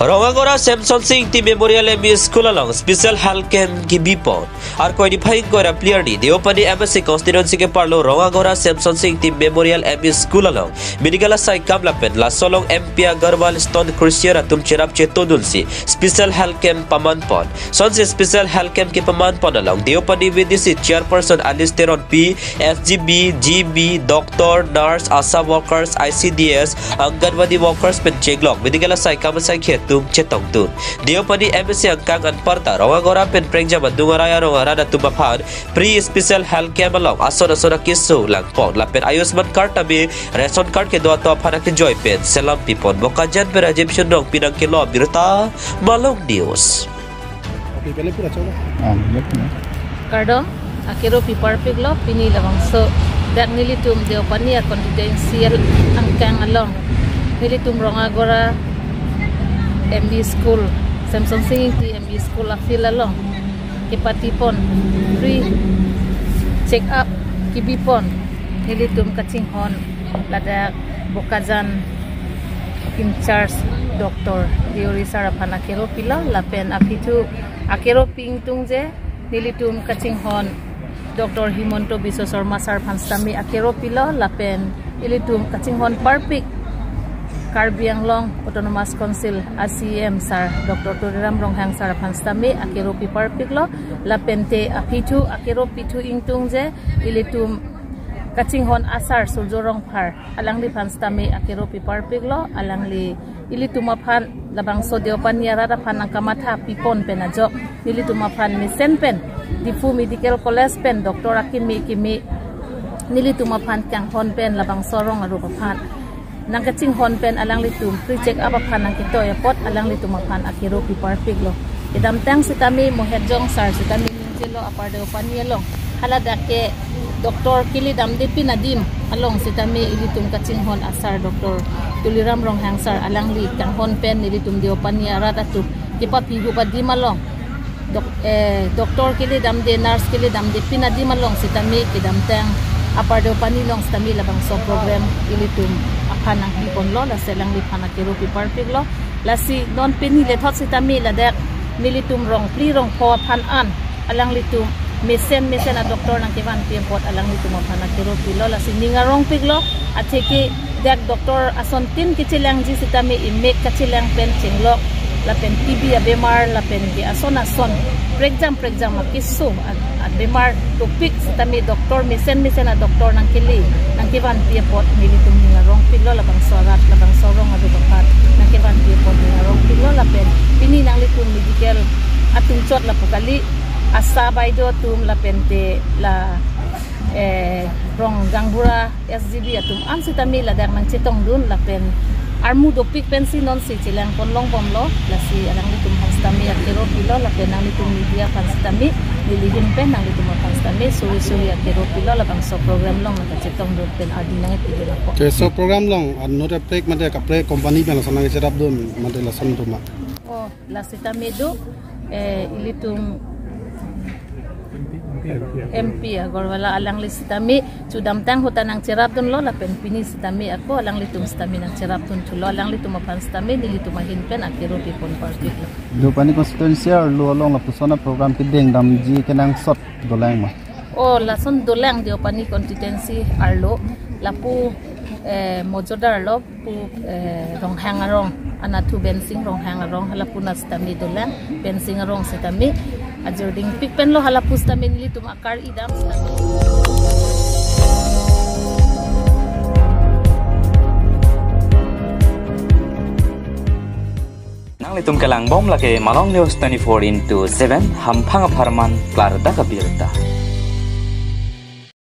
Rongagora Samson Singh Ti Memorial MB School along Special Health Camp ki bipon ar qualifying kora player ni Deopani MSC constituency ke parlo Rongagora Samson Singh Ti Memorial MB School along Minigala sai kamlapen la solong MP Agarwal Stone Cruciera tum cherap chetodulsi Special Health Camp pamanpon sonse Special Health Camp ki pamanpon along Deopani VDC chairperson Alisteron P FGB GB doctor nurse ASA workers ICDS Anganwadi workers pen cheglok Minigala sai kamasai tum chetong tun Deopani MSC angkang anparta Rongagora pen prengja mandungaraya rongarada tumapan pre special health camp along asona kisu langpon lapen ayusman card tabi ration card ke dua to phana ke joy pen selam pipon bokajan berajib syundong pinang kilo birta Malong News Cardo akiro pipar piglo pini lamang so dak nilitum Deopani confidential angkang along nilitum Rongagora MB School Samson Singh Ti MB School afil along kipatipon free check up kibipon nilitum kacinghon lada bokajan in charge doctor diori sarapan akero pila lapen apitu akero pingtung je nilitum kacinghon Dr. Himonto Bisosorma Sarpan Stami akero pila lapen nilitum kacinghon parpik Karbiang Long Autonomous Council ACM Sar Dr. Turiram Ronghang Sarapan Stami akero pipar piglo lapente apitu akero pitu ingtung je ilitum kacinghon asar suljorong par alangli panstami akero pipar piglo alangli ilitumapan labang sodiopan yarada panang kamatha pipon penajo ilitumapan misen pen difu medical college pen Dr. Akinmi kimi nilitumapan kanghon pen labang sorong arupapan nang kacinghon pen alang litum pre check up apan nang kito airport alang litum apan akiro pipar piglo idam tang sitami mohedjong sar sitami ninjelo apardo panielong halada ke doktor kili damde pinadim along sitami ilitum kacinghon asar doktor tuliram ronghang sar alang li kanghon pen ilitum diopani arata tu kipa pihu padimalong doktor kili damde nurse kili damde pinadim along sitami kidam tang apardo panilong sitami labang so program ilitum akanang hipon lo la selang li panakiro pipar piglo la si non pinile thot sitami la dek nilitum rong pli rong po pan an alang litum mesen a doktor nang kiban piempot alang litum panakiro pilo la si ningarong piglo ateki dek doktor ason tin kichilang ji sitami imek kachilang pen chinglok la pen TB a bemar la pen gi ason for exam akisu at bemar tupik sitami doktor mesen a doktor nang kili nang kiban piempot nilitum ningarong piglo labang sorat labang sorong adu bakat nang kiban piempot ningarong piglo la pen pini nang litum medical atung chot la pokali asa baido tum la pente la rong gangbura SGB atum am sitami la dak nang chitong dun la pen armu dopik pensi non si chilang ponlong pomlo la si alang litum hastami akero pilo la pen nang litum media panstami nilihin pen nang litum panstami suri akero pilo la bang so program long nang chitong dun pen adi nang ipigil ako ke so program long not a break mate ka play company pen sa nang setup dun mate la son tuma oh la sitami do ilitum MP Agarwala alang li sitami sudamtang hutan ang cerap dun lo lapen pini sitami ako alang litum sitami nang cerap dun chulo alang litum mapan sitami nilitumahin pen akiro pipon party do pani constituency ar lo long la pusona program kideng dam ji kenang sot dolang ma oh lason dolang dio pani constituency arlo lapu mojodar lo pu ronghang arong anatu bensing ronghang arong halapuna sitami dolang bensing arong sitami ajording pikpen lo halapus tamin litum akar idam sitami nang litum kelang bom lake Malong News 24/7 hampang aparman klarda kabirta